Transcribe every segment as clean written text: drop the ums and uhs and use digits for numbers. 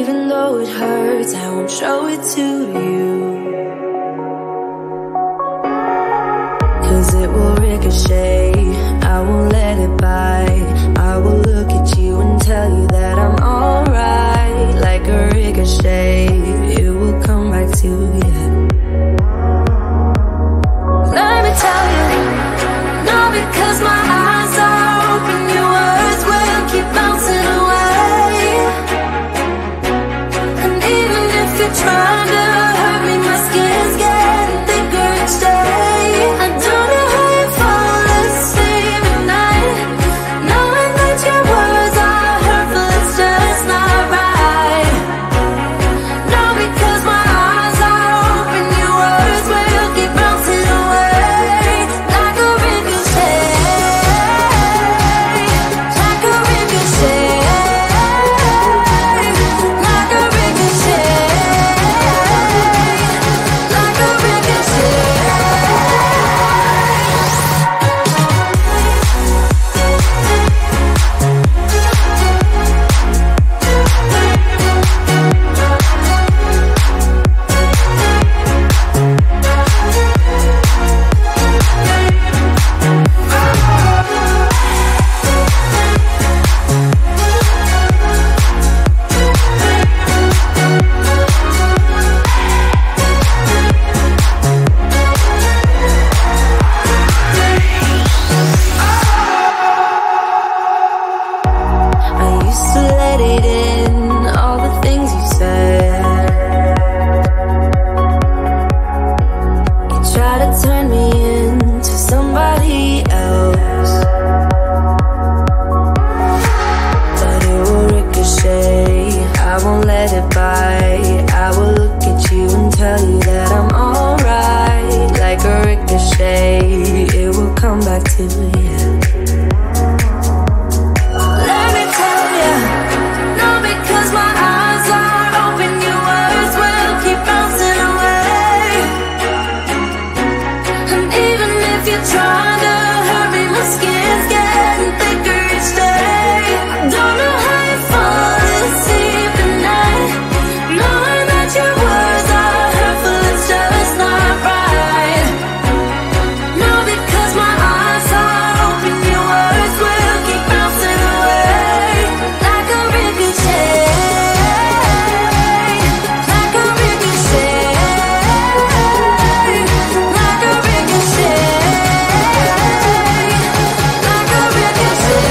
Even though it hurts, I won't show it to you. 'Cause it will ricochet, I won't let it bite. I will look at you and tell you that I'm alright. Like a ricochet, it will come back to you. Let me tell you, no, because my eyes are open, your words will keep bouncing away. And even if you're trying to hurt me, my skin's getting thicker each day. I don't know how you fall asleep at night, knowing that your words are hurtful, it's just not right. No, because my eyes are open, your words will keep bouncing away. Like a ricochet, like a ricochet, like a ricochet, like a ricochet. I used to let it in, all the things you said. You try to turn me into somebody else, but it will ricochet, I won't let it bite. I will look at you and tell you that I'm alright. Like a ricochet, it will come back to you. Let me tell you, no, because my eyes are open, your words will keep bouncing away. And even if you're trying to hurt me, my skin's getting thicker each day. I don't know how you fall asleep at night, knowing that your words are hurtful, it's just not right. No, because my eyes are open, your words will keep bouncing away. Like a ricochet, like a ricochet, like a ricochet, like a ricochet.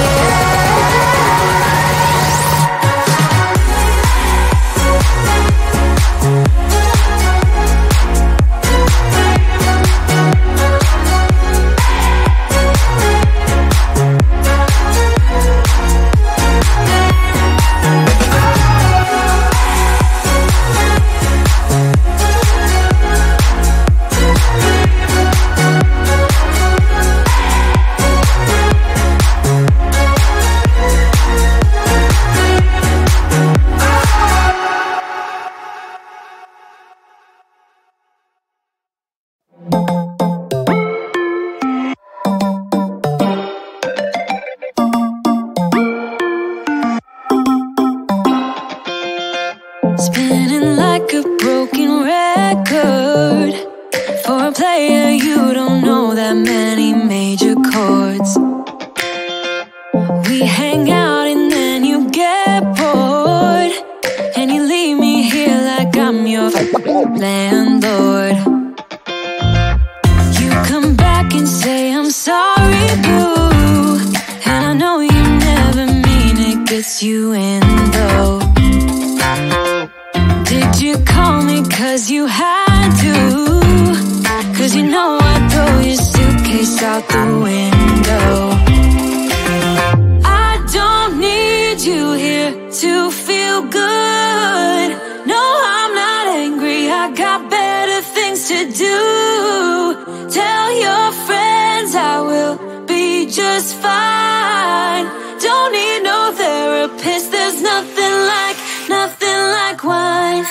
Spinning like a broken record. For a player, you don't know that many major chords. We hang out and then you get bored, and you leave me here like I'm your landlord. You come back and say I'm sorry, boo, and I know you never mean it, gets you in though. Did you call me 'cause you had to? 'Cause you know I'd throw your suitcase out the window. I don't need you here to feel good. No, I'm not angry, I got better things to do. Tell your friends I will be just fine. Don't need no therapist, there's nothing like wine.